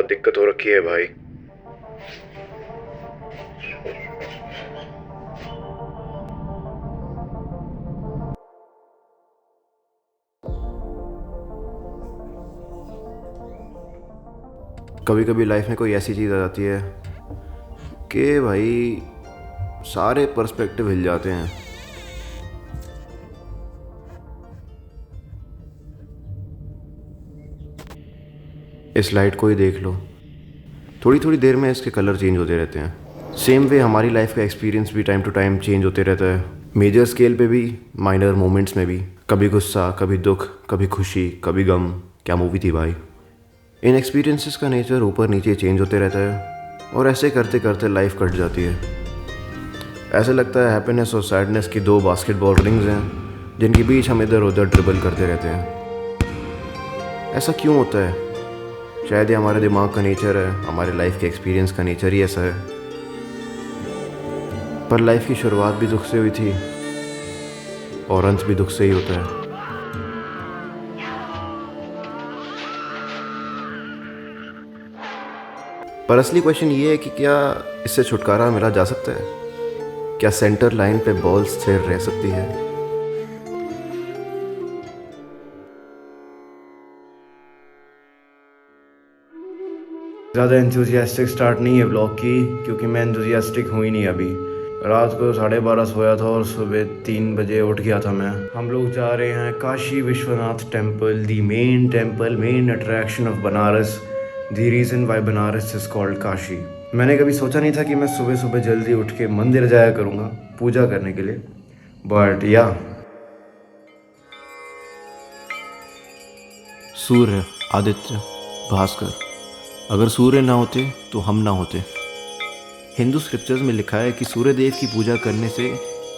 बहुत दिक्कत हो रखी है भाई। कभी कभी लाइफ में कोई ऐसी चीज़ आ जाती है कि भाई सारे पर्सपेक्टिव हिल जाते हैं। इस लाइट को ही देख लो, थोड़ी थोड़ी देर में इसके कलर चेंज होते रहते हैं। सेम वे हमारी लाइफ का एक्सपीरियंस भी टाइम टू टाइम चेंज होते रहता है, मेजर स्केल पे भी, माइनर मोमेंट्स में भी। कभी गुस्सा, कभी दुख, कभी खुशी, कभी गम। क्या मूवी थी भाई। इन एक्सपीरियंसेस का नेचर ऊपर नीचे चेंज होते रहता है और ऐसे करते करते लाइफ कट जाती है। ऐसे लगता है हैप्पीनेस और सैडनेस की दो बास्केटबॉल रिंग्स हैं जिनके बीच हम इधर उधर ड्रिबल करते रहते हैं। ऐसा क्यों होता है? शायद ये हमारे दिमाग का नेचर है, हमारे लाइफ के एक्सपीरियंस का नेचर ही ऐसा है। पर लाइफ की शुरुआत भी दुख से हुई थी और अंत भी दुख से ही होता है। पर असली क्वेश्चन ये है कि क्या इससे छुटकारा मिला जा सकता है? क्या सेंटर लाइन पे बॉल स्थिर रह सकती है? ज़्यादा एंथुजियास्टिक स्टार्ट नहीं है ब्लॉग की, क्योंकि मैं एंथुजियास्टिक हूँ ही नहीं अभी। रात को 12:30 सोया था और सुबह 3 बजे उठ गया था मैं। हम लोग जा रहे हैं Kashi Vishwanath temple, the main temple, main attraction of Banaras, the reason why Banaras is called Kashi. मैंने कभी सोचा नहीं था कि मैं सुबह सुबह जल्दी उठ के मंदिर जाया करूँगा पूजा करने के लिए, बट या सूर्य, आदित्य, भास्कर, अगर सूर्य ना होते तो हम ना होते। हिंदू स्क्रिप्चर्स में लिखा है कि सूर्य देव की पूजा करने से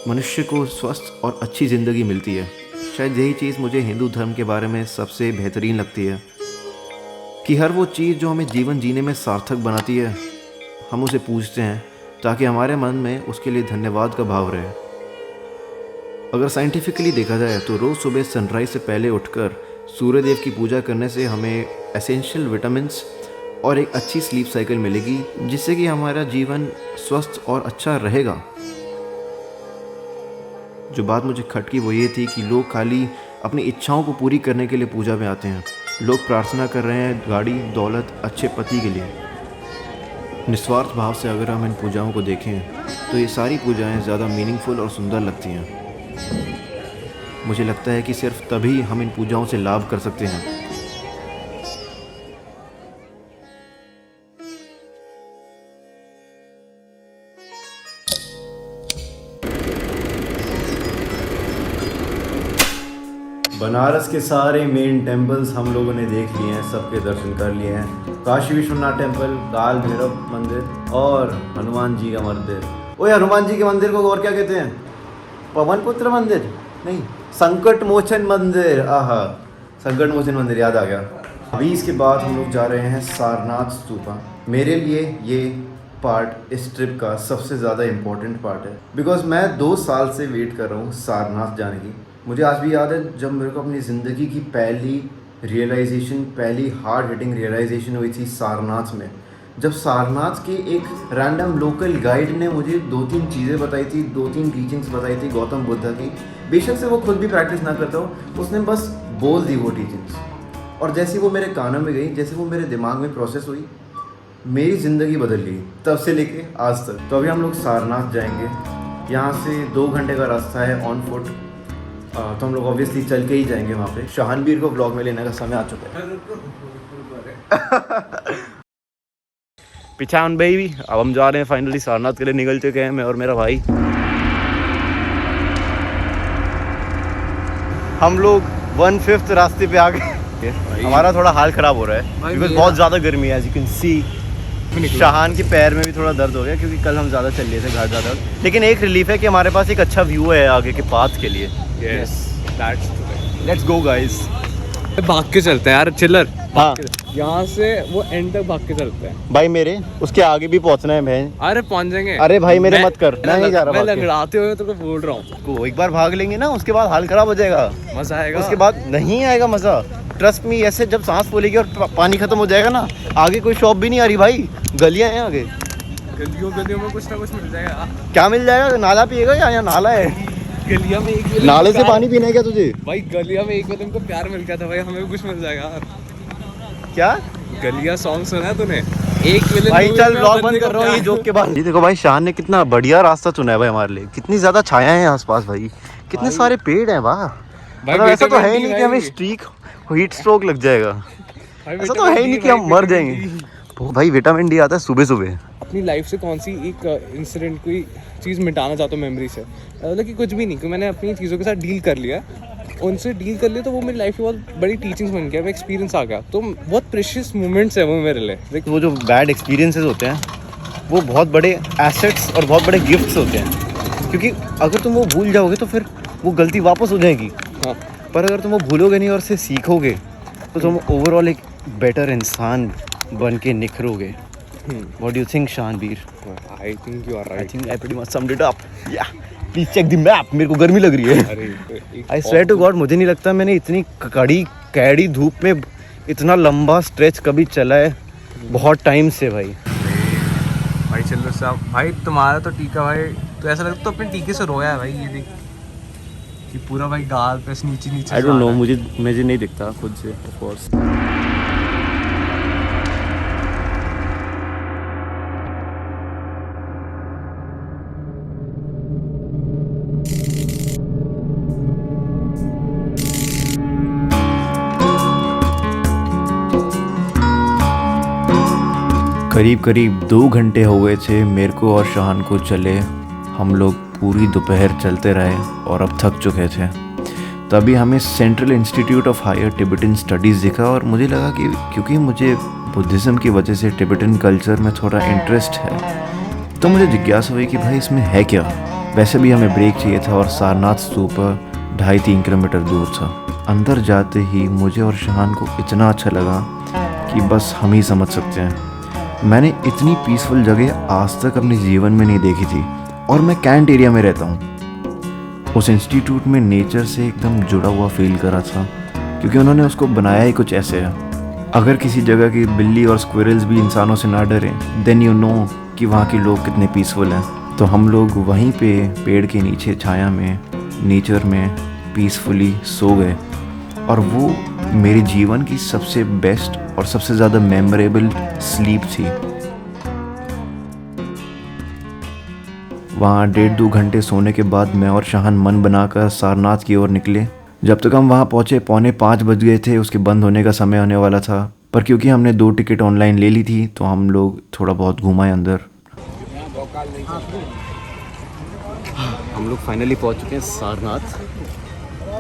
मनुष्य को स्वस्थ और अच्छी ज़िंदगी मिलती है। शायद यही चीज़ मुझे हिंदू धर्म के बारे में सबसे बेहतरीन लगती है कि हर वो चीज़ जो हमें जीवन जीने में सार्थक बनाती है, हम उसे पूजते हैं ताकि हमारे मन में उसके लिए धन्यवाद का भाव रहे। अगर साइंटिफिकली देखा जाए तो रोज़ सुबह सनराइज से पहले उठकर सूर्य देव की पूजा करने से हमें एसेंशियल विटामिन्स और एक अच्छी स्लीप साइकिल मिलेगी, जिससे कि हमारा जीवन स्वस्थ और अच्छा रहेगा। जो बात मुझे खटकी वो ये थी कि लोग खाली अपनी इच्छाओं को पूरी करने के लिए पूजा में आते हैं। लोग प्रार्थना कर रहे हैं गाड़ी, दौलत, अच्छे पति के लिए। निस्वार्थ भाव से अगर हम इन पूजाओं को देखें तो ये सारी पूजाएं ज़्यादा मीनिंगफुल और सुंदर लगती हैं। मुझे लगता है कि सिर्फ तभी हम इन पूजाओं से लाभ कर सकते हैं। बनारस के सारे मेन टेम्पल्स हम लोगों ने देख लिए हैं, सबके दर्शन कर लिए हैं। काशी विश्वनाथ टेम्पल, काल भैरव मंदिर और हनुमान जी का मंदिर। ओए, हनुमान जी के मंदिर को और क्या कहते हैं? पवन पुत्र मंदिर नहीं, संकट मोचन मंदिर। आहा, संकट मोचन मंदिर याद आ गया। अभी इसके बाद हम लोग जा रहे हैं सारनाथ स्तूपा। मेरे लिए ये पार्ट इस ट्रिप का सबसे ज़्यादा इम्पोर्टेंट पार्ट है, बिकॉज मैं 2 साल से वेट कर रहा हूँ सारनाथ जाने की। मुझे आज भी याद है जब मेरे को अपनी ज़िंदगी की पहली हार्ड हिटिंग रियलाइजेशन हुई थी सारनाथ में। जब सारनाथ के एक रैंडम लोकल गाइड ने मुझे 2-3 चीज़ें बताई थी, 2-3 टीचिंग्स बताई थी गौतम बुद्ध की। बेशक से वो खुद भी प्रैक्टिस ना करता हो, उसने बस बोल दी वो टीचिंग्स, और जैसे वो मेरे कानों में गई, जैसे वो मेरे दिमाग में प्रोसेस हुई, मेरी ज़िंदगी बदल गई तब से लेके आज तक। तो अभी हम लोग सारनाथ जाएंगे। यहाँ से 2 घंटे का रास्ता है ऑन फुट, तो हम लोग ऑब्वियसली चल के ही जाएंगे वहाँ पे। शहानवीर को ब्लॉग में लेने का समय आ चुका है। पिछान बेबी, अब हम जा रहे हैं फाइनली सारनाथ के लिए, निकल चुके हैं मैं और मेरा भाई। हम लोग 1/5 रास्ते पे आ गए। हमारा थोड़ा हाल ख़राब हो रहा है क्योंकि बहुत ज़्यादा गर्मी है, एज यू कैन सी। शाहान के पैर में भी थोड़ा दर्द हो गया क्योंकि कल हम ज़्यादा चल लिए थे घाट ज़्यादा। लेकिन एक रिलीफ है कि हमारे पास एक अच्छा व्यू है आगे के पाथ के लिए। Yes, that's let's go guys. भाग के चलते हैं यार, चिल्लर। हाँ, यहाँ से वो एंड तक भाग के चलते हैं। भाई मेरे उसके आगे भी पहुंचना है मैं। अरे पहुंच जाएंगे। अरे भाई मेरे मत कर, मैं नहीं जा रहा। मैं लंगड़ाते हुए तो बोल रहा हूँ को एक बार भाग लेंगे ना, उसके बाद हाल खराब हो जाएगा, मजा आएगा। उसके बाद नहीं आएगा मजा। ट्रस्ट मी, ऐसे जब सांस फूलेगी और पानी खत्म हो जाएगा ना, आगे कोई शॉप भी नहीं आ रही भाई, गलियां हैं आगे। गलियों में कुछ ना कुछ मिल जाएगा। क्या मिल जाएगा? नाला पिएगा या यहाँ नाला है? गलिया में एक नाले से पानी पीना है क्या तुझे? भाई गलिया में एक बार तुमको प्यार मिल गया था भाई, हमें भी कुछ मिल जाएगा। क्या गलिया सॉन्ग सुना है तूने? एक विलन भाई चल व्लॉग बंद कर रहा हूँ ये जोक के बाद। ये देखो भाई, शान ने कितना बढ़िया रास्ता चुना है भाई हमारे लिए। कितनी ज्यादा छाया है आसपास भाई, कितने सारे पेड़ हैं। वाह मतलब ऐसा तो है ही नहीं कि हमें हीट स्ट्रोक लग जाएगा। ऐसा तो है ही नहीं कि हम मर जाएंगे। भाई विटामिन डी आता है सुबह सुबह। अपनी लाइफ से कौन सी एक इंसिडेंट, कोई चीज़ मिटाना चाहता हूँ मेमोरी से, मतलब कि कुछ भी नहीं, कि मैंने अपनी चीज़ों के साथ डील कर लिया, उनसे डील कर लिया, तो वो मेरी लाइफ की बहुत बड़ी टीचिंग्स बन गया, वो एक्सपीरियंस आ गया। तो बहुत प्रेशियस मोमेंट्स है वो मेरे लिए। वो जो बैड एक्सपीरियंसेस होते हैं वो बहुत बड़े एसेट्स और बहुत बड़े गिफ्ट्स होते हैं, क्योंकि अगर तुम वो भूल जाओगे तो फिर वो गलती वापस हो जाएगी। हाँ, पर अगर तुम वो भूलोगे नहीं और उससे सीखोगे तो तुम ओवरऑल एक बेटर इंसान बन के निखरोगे। What do you think, Shanvir? I think you are I right. think I pretty much summed it up. Yeah. Please check the map. मेरे को गर्मी लग रही है। अरे I swear to God, मुझे नहीं लगता मैंने इतनी कड़ी कैडी धूप में इतना लंबा स्ट्रेच कभी चला है बहुत टाइम से भाई। भाई चलो साहब, भाई तुम्हारा तो टीका भाई, तो ऐसा लगता तो अपने टीके से रोया है भाई। ये देख कि पूरा भाई गाल पे नीचे नीचे। I don't know, मुझे नहीं दिखता खुद से of course। करीब करीब 2 घंटे हो गए थे मेरे को और शाहान को चले। हम लोग पूरी दोपहर चलते रहे और अब थक चुके थे। तभी हमें Central Institute of Higher Tibetan Studies दिखा और मुझे लगा कि क्योंकि मुझे बुद्धिज़्म की वजह से टिबेटन कल्चर में थोड़ा इंटरेस्ट है, तो मुझे जिज्ञासा हुई कि भाई इसमें है क्या। वैसे भी हमें ब्रेक चाहिए था और सारनाथ स्तूपा 2.5-3 किलोमीटर दूर था। अंदर जाते ही मुझे और शाहान को इतना अच्छा लगा कि बस हम ही समझ सकते हैं। मैंने इतनी पीसफुल जगह आज तक अपने जीवन में नहीं देखी थी, और मैं कैंट एरिया में रहता हूँ। उस इंस्टीट्यूट में नेचर से एकदम जुड़ा हुआ फील करा था, क्योंकि उन्होंने उसको बनाया ही कुछ ऐसे है। अगर किसी जगह की बिल्ली और स्क्विरल्स भी इंसानों से ना डरें, देन यू नो कि वहाँ के लोग कितने पीसफुल हैं। तो हम लोग वहीं पे पेड़ के नीचे छाया में नेचर में पीसफुली सो गए, और वो मेरे जीवन की सबसे बेस्ट और सबसे ज़्यादा मेमोरेबल स्लीप थी। वहाँ 1.5-2 घंटे सोने के बाद मैं और शाहान मन बनाकर सारनाथ की ओर निकले। जब तक हम वहाँ पहुँचे 4:45 बज गए थे, उसके बंद होने का समय होने वाला था। पर क्योंकि हमने 2 टिकट ऑनलाइन ले ली थी तो हम लोग थोड़ा बहुत घुमाए अंदर। हम लोग फाइनली पहुँच चुके हैं सारनाथ,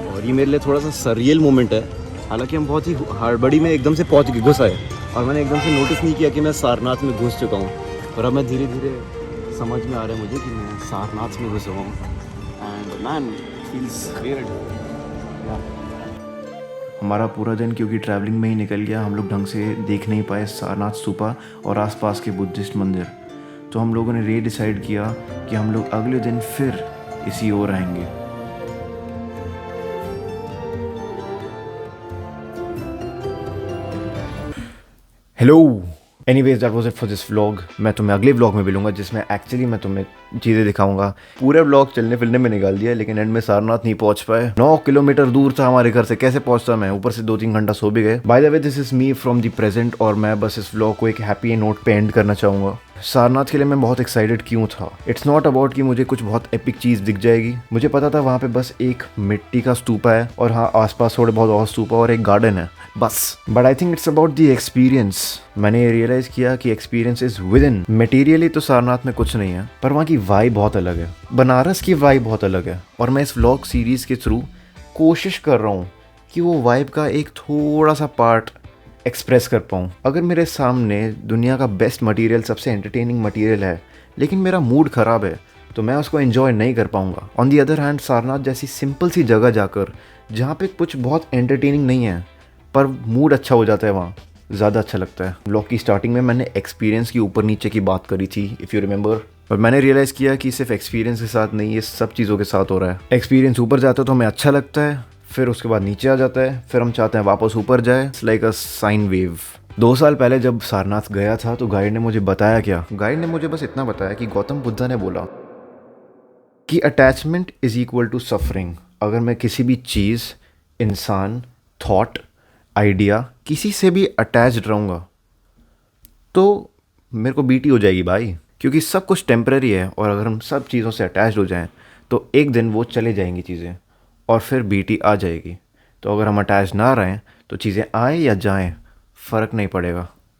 और ये मेरे लिए थोड़ा सा सरियल मोमेंट है। हालांकि हम बहुत ही हड़बड़ी में एकदम से घुस आए, और मैंने एकदम से नोटिस नहीं किया कि मैं सारनाथ में घुस चुका हूँ। और अब मैं धीरे धीरे समझ में आ रहा है मुझे कि मैं सारनाथ में घुसा हूँ। And man feels weird. हमारा पूरा दिन क्योंकि ट्रैवलिंग में ही निकल गया, हम लोग ढंग से देख नहीं पाए सारनाथ स्तूपा और आसपास के बुद्धिस्ट मंदिर। तो हम लोगों ने डिसाइड किया कि हम लोग अगले दिन फिर इसी ओर आएंगे। Hello, anyways that was it for this vlog. मैं तुम्हें अगले व्लॉग में मिलूंगा, जिसमें एक्चुअली मैं तुम्हें चीज़ें दिखाऊंगा। पूरे व्लॉग चलने फिरने में निकाल दिया, लेकिन एंड में सारनाथ नहीं पहुंच पाए। 9 किलोमीटर दूर था हमारे घर से, कैसे पहुंचता मैं? ऊपर से 2-3 घंटा सो भी गए। By the way, this is me from the present, और मैं बस इस व्लॉग को एक हैप्पी नोट पे एंड करना चाहूँगा। सारनाथ के लिए मैं बहुत एक्साइटेड क्यों था? इट्स नॉट अबाउट कि मुझे कुछ बहुत एपिक चीज़ दिख जाएगी। मुझे पता था वहाँ पे बस एक मिट्टी का स्तूपा है, और हाँ आसपास थोड़े बहुत और स्तूपा और एक गार्डन है बस। But I think it's about the experience. मैंने रियलाइज किया कि experience is with in. Materially तो सारनाथ में कुछ नहीं है, पर वहाँ की वाइब बहुत अलग है। बनारस की वाइब बहुत अलग है, और मैं इस व्लॉग सीरीज के थ्रू कोशिश कर रहा हूँ कि वो वाइब का एक थोड़ा सा पार्ट एक्सप्रेस कर पाऊँ। अगर मेरे सामने दुनिया का बेस्ट मटेरियल, सबसे एंटरटेनिंग मटेरियल है, लेकिन मेरा मूड ख़राब है, तो मैं उसको एंजॉय नहीं कर पाऊँगा। On the other hand, Sarnath जैसी सिंपल सी जगह जाकर, जहाँ पे कुछ बहुत एंटरटेनिंग नहीं है पर मूड अच्छा हो जाता है, वहाँ ज़्यादा अच्छा लगता है। ब्लॉग की स्टार्टिंग में मैंने एक्सपीरियंस की ऊपर नीचे की बात करी थी, इफ़ यू रिमेंबर, और मैंने रियलाइज़ किया कि सिर्फ एक्सपीरियंस के साथ नहीं, ये सब चीज़ों के साथ हो रहा है। एक्सपीरियंस ऊपर जाता है तो हमें अच्छा लगता है, फिर उसके बाद नीचे आ जाता है, फिर हम चाहते हैं वापस ऊपर जाए। It's like a sine wave. 2 साल पहले जब सारनाथ गया था तो गाइड ने मुझे बताया क्या, गाइड ने मुझे बस इतना बताया कि गौतम बुद्धा ने बोला कि attachment is equal to suffering. अगर मैं किसी भी चीज़, इंसान, थॉट, आइडिया, किसी से भी अटैच्ड रहूँगा तो मेरे को बीटी हो जाएगी भाई, क्योंकि सब कुछ टेम्पररी है। और अगर हम सब चीज़ों से अटैच्ड हो जाएं तो एक दिन वो चले जाएंगी चीज़ें और फिर बीटी आ जाएगी। तो अगर हम अटैच ना रहें तो चीज़ें आए या जाएं फ़र्क नहीं पड़ेगा।